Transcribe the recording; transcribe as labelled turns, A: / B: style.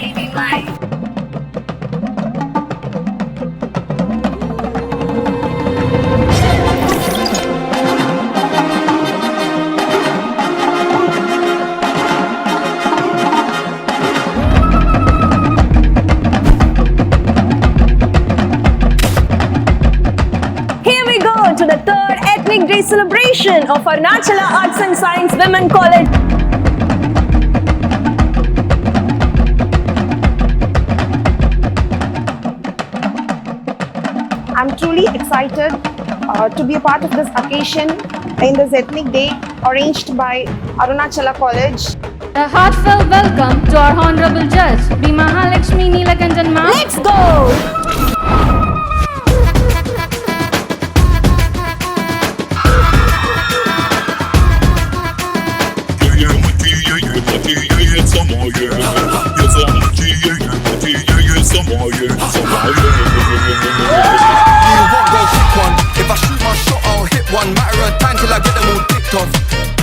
A: Here we go to the third ethnic day celebration of Arunachala Arts and Science Women College.
B: I'm truly excited to be a part of this occasion in this ethnic day arranged by Arunachala College.
C: A heartfelt welcome to our Honorable Judge, Bhi Mahalakshmi Neelakanjan Ma'am.
A: Let's go!
D: If I shoot my shot, I'll hit one. Matter of time till I get them all dipped off.